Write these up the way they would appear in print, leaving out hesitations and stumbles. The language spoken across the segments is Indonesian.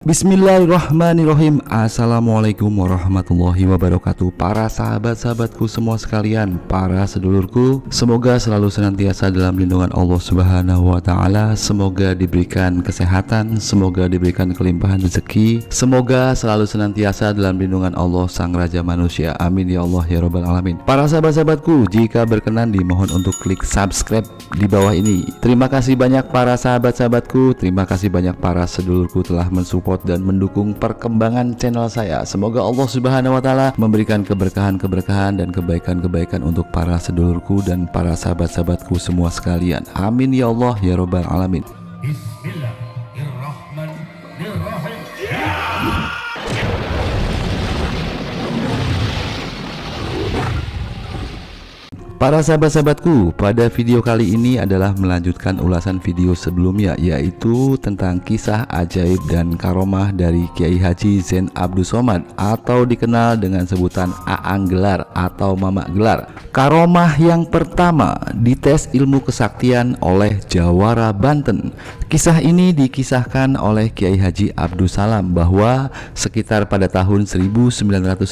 Bismillahirrahmanirrahim. Assalamualaikum warahmatullahi wabarakatuh. Para sahabat-sahabatku semua sekalian, para sedulurku, semoga selalu senantiasa dalam lindungan Allah Subhanahu wa taala. Semoga diberikan kesehatan, semoga diberikan kelimpahan rezeki, semoga selalu senantiasa dalam lindungan Allah Sang Raja Manusia. Amin ya Allah ya Rabbal Alamin. Para sahabat-sahabatku, jika berkenan dimohon untuk klik subscribe di bawah ini. Terima kasih banyak para sahabat-sahabatku, terima kasih banyak para sedulurku telah mensupport dan mendukung perkembangan channel saya. Semoga Allah Subhanahu wa taala memberikan keberkahan-keberkahan dan kebaikan-kebaikan untuk para sedulurku dan para sahabat-sahabatku semua sekalian. Amin ya Allah ya Rabbal Alamin. Bismillahirrahmanirrahim. Para sahabat-sahabatku, pada video kali ini adalah melanjutkan ulasan video sebelumnya, yaitu tentang kisah ajaib dan karomah dari Kiai Haji Zain Abdus Somad atau dikenal dengan sebutan Aang Gelar atau Mamak Gelar. Karomah yang pertama, dites ilmu kesaktian oleh Jawara Banten. Kisah ini dikisahkan oleh Kiai Haji Abdus Salam bahwa sekitar pada tahun 1980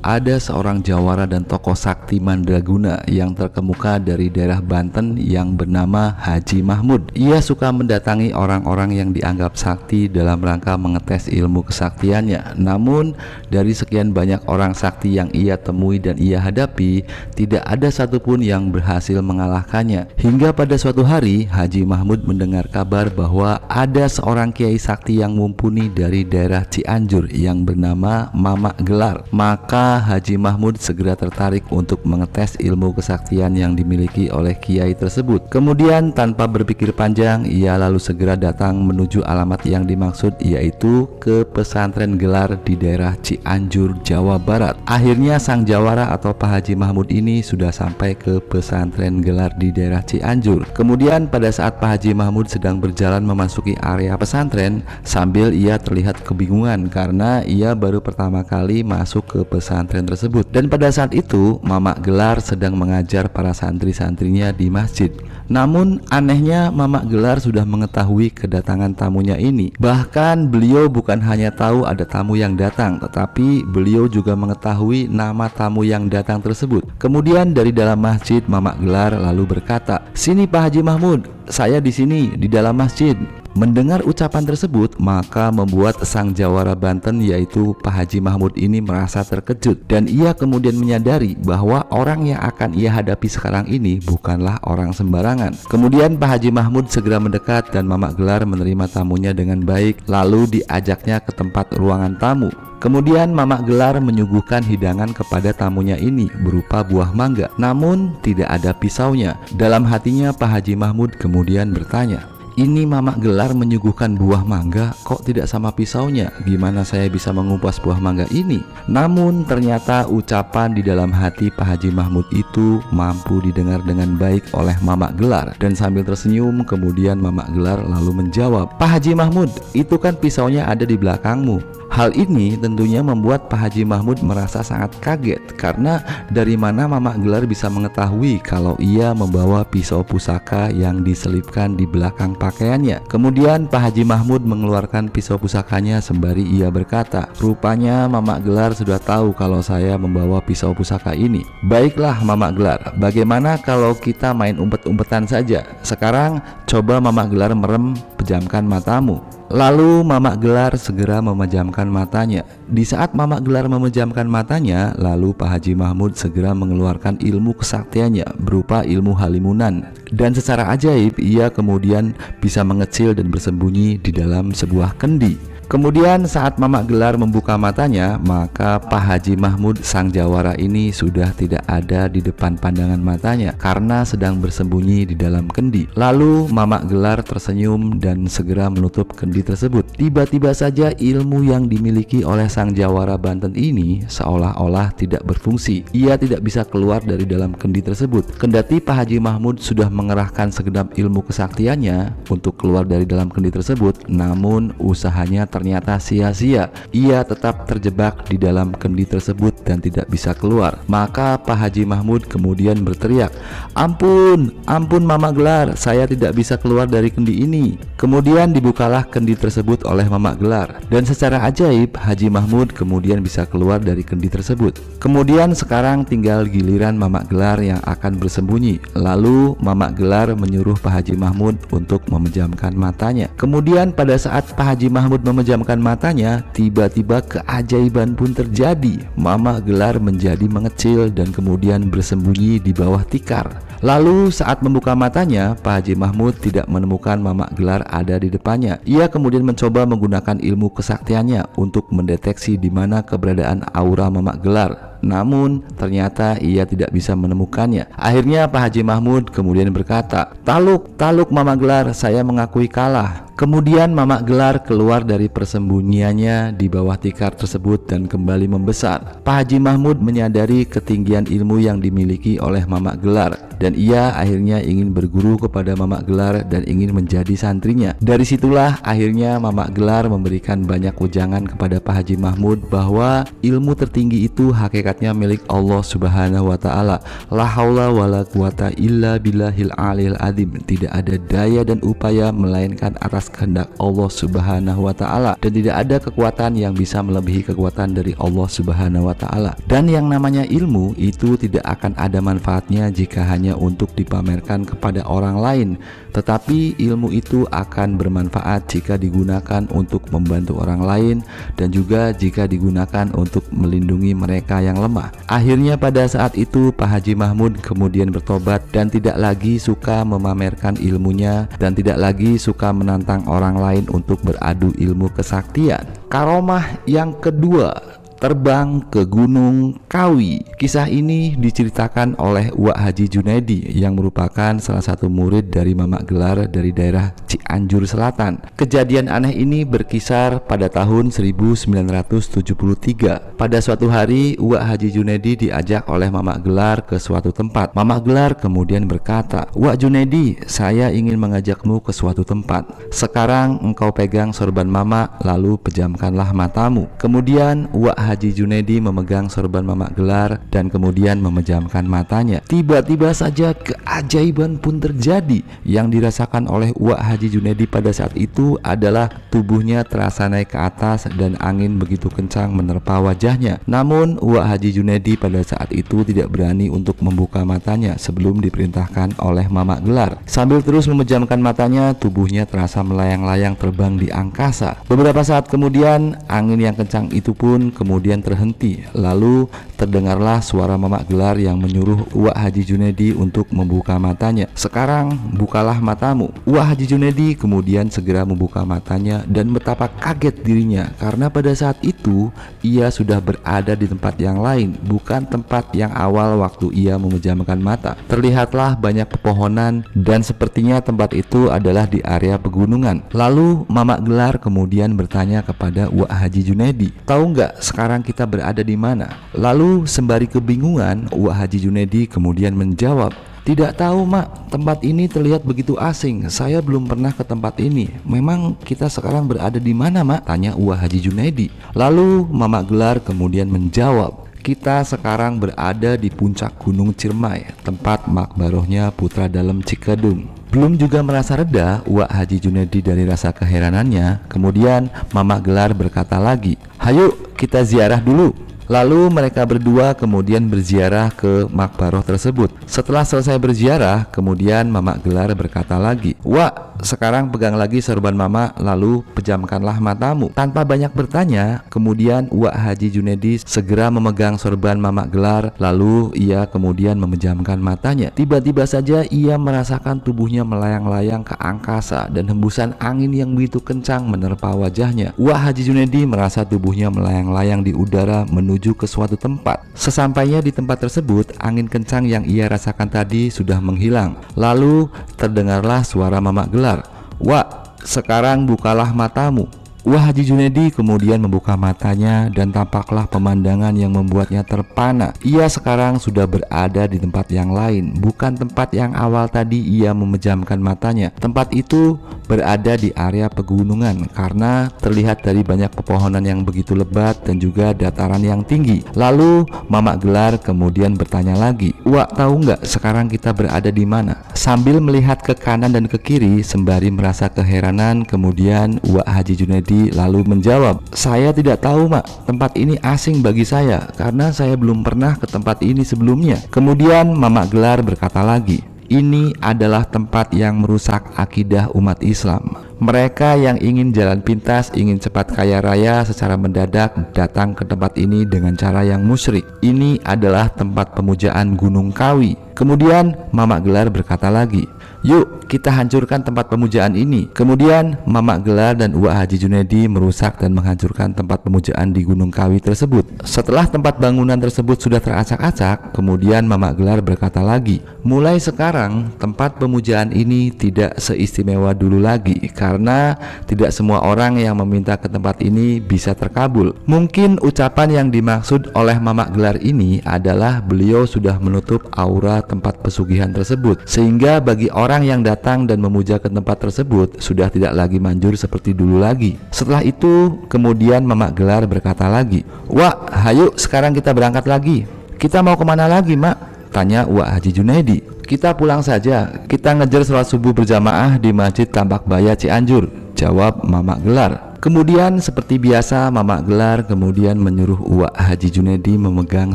ada seorang jawara dan tokoh sakti mandraguna yang terkemuka dari daerah Banten yang bernama Haji Mahmud. Ia suka mendatangi orang-orang yang dianggap sakti dalam rangka mengetes ilmu kesaktiannya. Namun dari sekian banyak orang sakti yang ia temui dan ia hadapi, tidak ada satupun yang berhasil mengalahkannya. Hingga pada suatu hari Haji Mahmud mendengar kabar bahwa ada seorang kiai sakti yang mumpuni dari daerah Cianjur yang bernama Mamak Gelar. Maka Haji Mahmud segera tertarik untuk mengetes ilmu kesaktian yang dimiliki oleh kiai tersebut. Kemudian tanpa berpikir panjang, ia lalu segera datang menuju alamat yang dimaksud, yaitu ke pesantren Gelar di daerah Cianjur, Jawa Barat. Akhirnya sang jawara atau Pak Haji Mahmud ini sudah sampai ke pesantren Gelar di daerah Cianjur. Kemudian pada saat Pak Haji Mahmud sedang berjalan memasuki area pesantren, sambil ia terlihat kebingungan karena ia baru pertama kali masuk ke pesantren tersebut. Dan pada saat itu Mamak Gelar sedang mengajar para santri-santrinya di masjid. Namun anehnya Mamak Gelar sudah mengetahui kedatangan tamunya ini. Bahkan beliau bukan hanya tahu ada tamu yang datang, tetapi beliau juga mengetahui nama tamu yang datang tersebut. Kemudian dari dalam masjid Mamak Gelar lalu berkata, "Sini Pak Haji Mahmud, saya di sini di dalam masjid." Mendengar ucapan tersebut, maka membuat sang jawara Banten yaitu Pak Haji Mahmud ini merasa terkejut, dan ia kemudian menyadari bahwa orang yang akan ia hadapi sekarang ini bukanlah orang sembarangan. Kemudian Pak Haji Mahmud segera mendekat dan Mamak Gelar menerima tamunya dengan baik, lalu diajaknya ke tempat ruangan tamu. Kemudian Mamak Gelar menyuguhkan hidangan kepada tamunya ini berupa buah mangga, namun tidak ada pisaunya. Dalam hatinya Pak Haji Mahmud kemudian bertanya, "Ini Mamak Gelar menyuguhkan buah mangga, kok tidak sama pisaunya? Gimana saya bisa mengupas buah mangga ini?" Namun ternyata ucapan di dalam hati Pak Haji Mahmud itu mampu didengar dengan baik oleh Mamak Gelar. Dan sambil tersenyum kemudian Mamak Gelar lalu menjawab, "Pak Haji Mahmud, itu kan pisaunya ada di belakangmu." Hal ini tentunya membuat Pak Haji Mahmud merasa sangat kaget, karena dari mana Mamak Gelar bisa mengetahui kalau ia membawa pisau pusaka yang diselipkan di belakang pakaiannya. Kemudian Pak Haji Mahmud mengeluarkan pisau pusakanya sembari ia berkata, "Rupanya Mamak Gelar sudah tahu kalau saya membawa pisau pusaka ini. Baiklah Mamak Gelar, bagaimana kalau kita main umpet-umpetan saja? Sekarang coba Mamak Gelar merem, pejamkan matamu." Lalu Mamak Gelar segera memejamkan matanya. Di saat Mamak Gelar memejamkan matanya, lalu Pak Haji Mahmud segera mengeluarkan ilmu kesaktiannya berupa ilmu halimunan. Dan secara ajaib ia kemudian bisa mengecil dan bersembunyi di dalam sebuah kendi. Kemudian saat Mamak Gelar membuka matanya, maka Pak Haji Mahmud sang jawara ini sudah tidak ada di depan pandangan matanya karena sedang bersembunyi di dalam kendi. Lalu Mamak Gelar tersenyum dan segera menutup kendi tersebut. Tiba-tiba saja ilmu yang dimiliki oleh sang jawara Banten ini seolah-olah tidak berfungsi. Ia tidak bisa keluar dari dalam kendi tersebut. Kendati Pak Haji Mahmud sudah mengerahkan segenap ilmu kesaktiannya untuk keluar dari dalam kendi tersebut, namun usahanya ternyata sia-sia. Ia tetap terjebak di dalam kendi tersebut dan tidak bisa keluar. Maka Pak Haji Mahmud kemudian berteriak, "Ampun, ampun Mama Gelar, saya tidak bisa keluar dari kendi ini." Kemudian dibukalah kendi tersebut oleh Mama Gelar, dan secara ajaib Haji Mahmud kemudian bisa keluar dari kendi tersebut. Kemudian sekarang tinggal giliran Mama Gelar yang akan bersembunyi. Lalu Mama Gelar menyuruh Pak Haji Mahmud untuk memejamkan matanya. Kemudian pada saat Pak Haji Mahmud memejamkan matanya, tiba-tiba keajaiban pun terjadi. Mama Gelar menjadi mengecil dan kemudian bersembunyi di bawah tikar. Lalu saat membuka matanya, Pak Haji Mahmud tidak menemukan Mama Gelar ada di depannya. Ia kemudian mencoba menggunakan ilmu kesaktiannya untuk mendeteksi di mana keberadaan aura Mama Gelar. Namun ternyata ia tidak bisa menemukannya. Akhirnya Pak Haji Mahmud kemudian berkata, "Taluk, taluk Mama Gelar, saya mengakui kalah." Kemudian Mama Gelar keluar dari persembunyiannya di bawah tikar tersebut dan kembali membesar. Pak Haji Mahmud menyadari ketinggian ilmu yang dimiliki oleh Mama Gelar, dan ia akhirnya ingin berguru kepada Mama Gelar dan ingin menjadi santrinya. Dari situlah akhirnya Mama Gelar memberikan banyak wejangan kepada Pak Haji Mahmud bahwa ilmu tertinggi itu hakikatnya milik Allah Subhanahu wa Ta'ala. La haula wala quwata illa billahil aliyil azim. Tidak ada daya dan upaya melainkan atas kehendak Allah Subhanahu wa Ta'ala, dan tidak ada kekuatan yang bisa melebihi kekuatan dari Allah Subhanahu wa Ta'ala. Dan yang namanya ilmu itu tidak akan ada manfaatnya jika hanya untuk dipamerkan kepada orang lain, tetapi ilmu itu akan bermanfaat jika digunakan untuk membantu orang lain dan juga jika digunakan untuk melindungi mereka yang lemah. Akhirnya pada saat itu Pak Haji Mahmud kemudian bertobat dan tidak lagi suka memamerkan ilmunya dan tidak lagi suka menantang orang lain untuk beradu ilmu kesaktian. Karomah yang kedua, terbang ke Gunung Kawi. Kisah ini diceritakan oleh Uwak Haji Junaidi yang merupakan salah satu murid dari Mama Gelar dari daerah Cianjur Selatan. Kejadian aneh ini berkisar pada tahun 1973. Pada suatu hari Uwak Haji Junaidi diajak oleh Mama Gelar ke suatu tempat. Mama Gelar kemudian berkata, "Uwak Junaidi, saya ingin mengajakmu ke suatu tempat. Sekarang engkau pegang sorban Mama, lalu pejamkanlah matamu." Kemudian Uwak Haji Junaidi memegang sorban Mama Gelar dan kemudian memejamkan matanya. Tiba-tiba saja keajaiban pun terjadi. Yang dirasakan oleh Uwak Haji Junaidi pada saat itu adalah tubuhnya terasa naik ke atas dan angin begitu kencang menerpa wajahnya. Namun Uwak Haji Junaidi pada saat itu tidak berani untuk membuka matanya sebelum diperintahkan oleh Mama Gelar. Sambil terus memejamkan matanya, tubuhnya terasa melayang-layang terbang di angkasa. Beberapa saat kemudian angin yang kencang itu pun kemudian terhenti. Lalu terdengarlah suara Mama Gelar yang menyuruh Uwak Haji Junaidi untuk membuka matanya. "Sekarang bukalah matamu." Uwak Haji Junaidi kemudian segera membuka matanya dan betapa kaget dirinya karena pada saat itu ia sudah berada di tempat yang lain, bukan tempat yang awal waktu ia memejamkan mata. Terlihatlah banyak pepohonan dan sepertinya tempat itu adalah di area pegunungan. Lalu Mama Gelar kemudian bertanya kepada Uwak Haji Junaidi, "Tahu nggak sekarang kita berada di mana?" Lalu sembari kebingungan, Uwak Haji Junaidi kemudian menjawab, "Tidak tahu Mak, tempat ini terlihat begitu asing. Saya belum pernah ke tempat ini. Memang kita sekarang berada di mana Mak?" tanya Uwak Haji Junaidi. Lalu Mama Gelar kemudian menjawab, "Kita sekarang berada di puncak Gunung Ciremai, tempat makbarohnya Putra Dalem Cikedung." Belum juga merasa reda Uwak Haji Junaidi dari rasa keheranannya, kemudian Mama Gelar berkata lagi, "Hayo kita ziarah dulu." Lalu mereka berdua kemudian berziarah ke makbaroh tersebut. Setelah selesai berziarah, kemudian Mama Gelar berkata lagi, "Wak, sekarang pegang lagi sorban Mama, lalu pejamkanlah matamu." Tanpa banyak bertanya, kemudian Uwak Haji Junaidi segera memegang sorban Mama Gelar, lalu ia kemudian memejamkan matanya. Tiba-tiba saja ia merasakan tubuhnya melayang-layang ke angkasa dan hembusan angin yang begitu kencang menerpa wajahnya. Uwak Haji Junaidi merasa tubuhnya melayang-layang di udara menuju ke suatu tempat. Sesampainya di tempat tersebut, angin kencang yang ia rasakan tadi sudah menghilang. Lalu terdengarlah suara Mama Gelar, "Wak, sekarang bukalah matamu." Uwak Haji Junaidi kemudian membuka matanya dan tampaklah pemandangan yang membuatnya terpana. Ia sekarang sudah berada di tempat yang lain, bukan tempat yang awal tadi ia memejamkan matanya. Tempat itu berada di area pegunungan karena terlihat dari banyak pepohonan yang begitu lebat dan juga dataran yang tinggi. Lalu Mamak Gelar kemudian bertanya lagi, "Wak, tahu nggak sekarang kita berada di mana?" Sambil melihat ke kanan dan ke kiri sembari merasa keheranan, kemudian Wak Haji Junedi lalu menjawab, "Saya tidak tahu, Mak. Tempat ini asing bagi saya karena saya belum pernah ke tempat ini sebelumnya." Kemudian Mamak Gelar berkata lagi, "Ini adalah tempat yang merusak akidah umat Islam. Mereka yang ingin jalan pintas, ingin cepat kaya raya secara mendadak datang ke tempat ini dengan cara yang musyrik. Ini adalah tempat pemujaan Gunung Kawi." Kemudian Mamak Gelar berkata lagi, "Yuk kita hancurkan tempat pemujaan ini." Kemudian Mamak Gelar dan Wak Haji Junedi merusak dan menghancurkan tempat pemujaan di Gunung Kawi tersebut. Setelah tempat bangunan tersebut sudah teracak-acak, kemudian Mamak Gelar berkata lagi, "Mulai sekarang tempat pemujaan ini tidak seistimewa dulu lagi karena tidak semua orang yang meminta ke tempat ini bisa terkabul." Mungkin ucapan yang dimaksud oleh Mamak Gelar ini adalah beliau sudah menutup aura tempat pesugihan tersebut, sehingga bagi orang yang datang dan memuja ke tempat tersebut sudah tidak lagi manjur seperti dulu lagi. Setelah itu kemudian Mamak Gelar berkata lagi, "Wak, hayu sekarang kita berangkat lagi." "Kita mau kemana lagi, Mak?" tanya Wak Haji Junedi. "Kita pulang saja, kita ngejar sholat subuh berjamaah di Masjid Tambak Baya Cianjur," jawab Mamak Gelar. Kemudian seperti biasa Mamak Gelar kemudian menyuruh Wak Haji Junedi memegang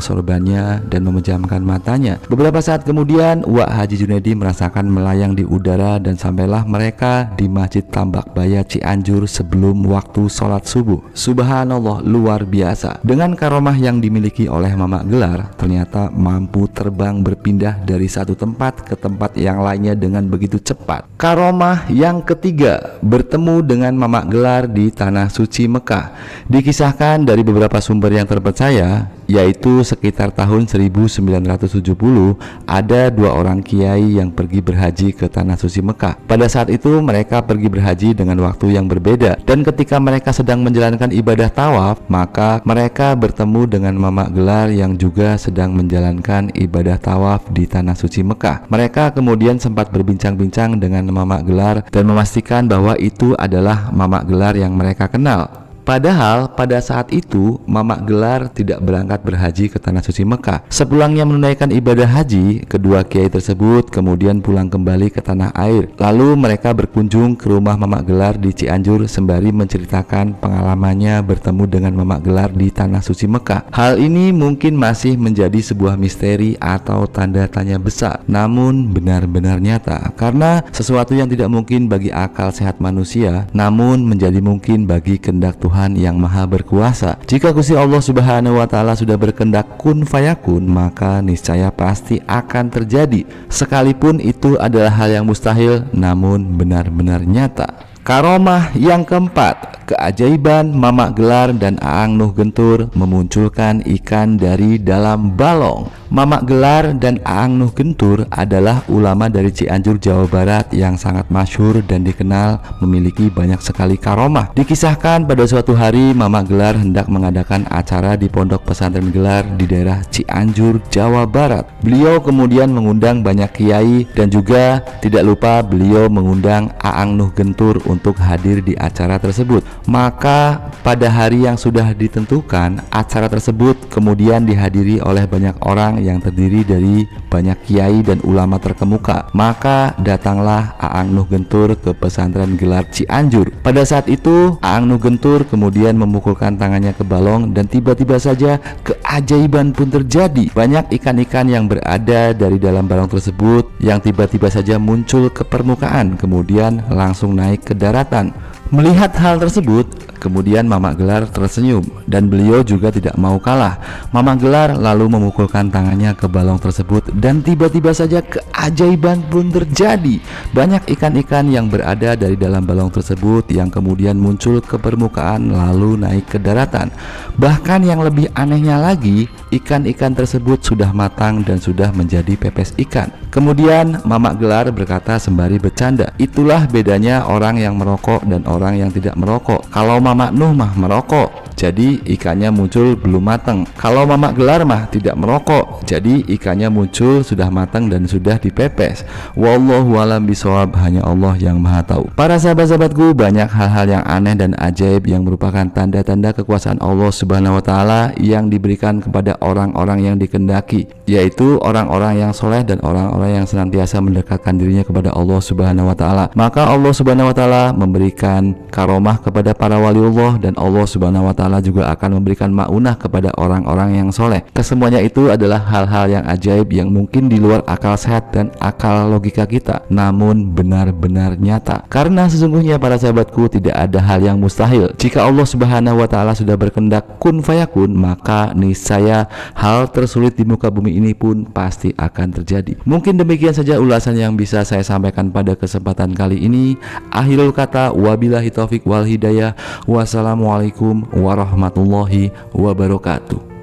sorbannya dan memejamkan matanya. Beberapa saat kemudian Wak Haji Junedi merasakan melayang di udara dan sampailah mereka di Masjid Tambak Baya Cianjur sebelum waktu sholat subuh. Subhanallah, luar biasa. Dengan karomah yang dimiliki oleh Mamak Gelar, ternyata mampu terbang berpindah dari satu tempat ke tempat yang lainnya dengan begitu cepat. Karomah yang ketiga, bertemu dengan Mamak Gelar di Tanah Suci Mekah. Dikisahkan dari beberapa sumber yang terpercaya, yaitu sekitar tahun 1970 ada dua orang kiai yang pergi berhaji ke Tanah Suci Mekah. Pada saat itu mereka pergi berhaji dengan waktu yang berbeda, dan ketika mereka sedang menjalankan ibadah tawaf, maka mereka bertemu dengan Mamak Gelar yang juga sedang menjalankan ibadah tawaf di Tanah Suci Mekah. Mereka kemudian sempat berbincang-bincang dengan Mamak Gelar dan memastikan bahwa itu adalah Mamak Gelar yang mereka kenal. Padahal pada saat itu Mamak Gelar tidak berangkat berhaji ke Tanah Suci Mekah. Sepulangnya menunaikan ibadah haji, kedua kiai tersebut kemudian pulang kembali ke tanah air. Lalu mereka berkunjung ke rumah Mamak Gelar di Cianjur sembari menceritakan pengalamannya bertemu dengan Mamak Gelar di Tanah Suci Mekah. Hal ini mungkin masih menjadi sebuah misteri atau tanda tanya besar, namun benar-benar nyata karena sesuatu yang tidak mungkin bagi akal sehat manusia namun menjadi mungkin bagi kehendak Tuhan yang maha berkuasa. Jika Gusti Allah Subhanahu wa Ta'ala sudah berkehendak kun fayakun, maka niscaya pasti akan terjadi, sekalipun itu adalah hal yang mustahil namun benar-benar nyata. Karomah yang keempat, keajaiban Mamak Gelar dan Aang Nuh Gentur memunculkan ikan dari dalam balong. Mamak Gelar dan Aang Nuh Gentur adalah ulama dari Cianjur, Jawa Barat yang sangat masyhur dan dikenal memiliki banyak sekali karomah. Dikisahkan pada suatu hari Mamak Gelar hendak mengadakan acara di Pondok Pesantren Gelar di daerah Cianjur, Jawa Barat. Beliau kemudian mengundang banyak kiai dan juga tidak lupa beliau mengundang Aang Nuh Gentur untuk hadir di acara tersebut. Maka pada hari yang sudah ditentukan, acara tersebut kemudian dihadiri oleh banyak orang yang terdiri dari banyak kiai dan ulama terkemuka. Maka datanglah Aang Nuh Gentur ke pesantren Gelar Cianjur. Pada saat itu Aang Nuh Gentur kemudian memukulkan tangannya ke balong dan tiba-tiba saja keajaiban pun terjadi. Banyak ikan-ikan yang berada dari dalam balong tersebut yang tiba-tiba saja muncul ke permukaan kemudian langsung naik ke daratan. Melihat hal tersebut, kemudian Mamak Gelar tersenyum dan beliau juga tidak mau kalah. Mamak Gelar lalu memukulkan tangannya ke balong tersebut dan tiba-tiba saja keajaiban pun terjadi. Banyak ikan-ikan yang berada dari dalam balong tersebut yang kemudian muncul ke permukaan lalu naik ke daratan. Bahkan yang lebih anehnya lagi, ikan-ikan tersebut sudah matang dan sudah menjadi pepes ikan. Kemudian Mamak Gelar berkata sembari bercanda, "Itulah bedanya orang yang merokok dan orang yang tidak merokok. Kalau Mamak Nuh mah merokok, jadi ikannya muncul belum matang. Kalau mamak gelar mah tidak merokok, jadi ikannya muncul sudah matang dan sudah dipepes. Wallahu alam bisawab, hanya Allah yang maha tahu. Para sahabat-sahabatku, banyak hal-hal yang aneh dan ajaib yang merupakan tanda-tanda kekuasaan Allah Subhanahu wa taala yang diberikan kepada orang-orang yang dikehendaki, yaitu orang-orang yang soleh dan orang-orang yang senantiasa mendekatkan dirinya kepada Allah Subhanahu wa taala. Maka Allah Subhanahu wa taala memberikan karomah kepada para waliullah, dan Allah Subhanahu wa taala juga akan memberikan maunah kepada orang-orang yang soleh. Kesemuanya itu adalah hal-hal yang ajaib yang mungkin di luar akal sehat dan akal logika kita, namun benar-benar nyata. Karena sesungguhnya para sahabatku, tidak ada hal yang mustahil. Jika Allah Subhanahu wa taala sudah berkehendak kun fayakun, maka niscaya hal tersulit di muka bumi ini pun pasti akan terjadi. Mungkin demikian saja ulasan yang bisa saya sampaikan pada kesempatan kali ini. Akhirul kata, wabillahi taufik wal hidayah. Wassalamualaikum warahmatullahi wabarakatuh.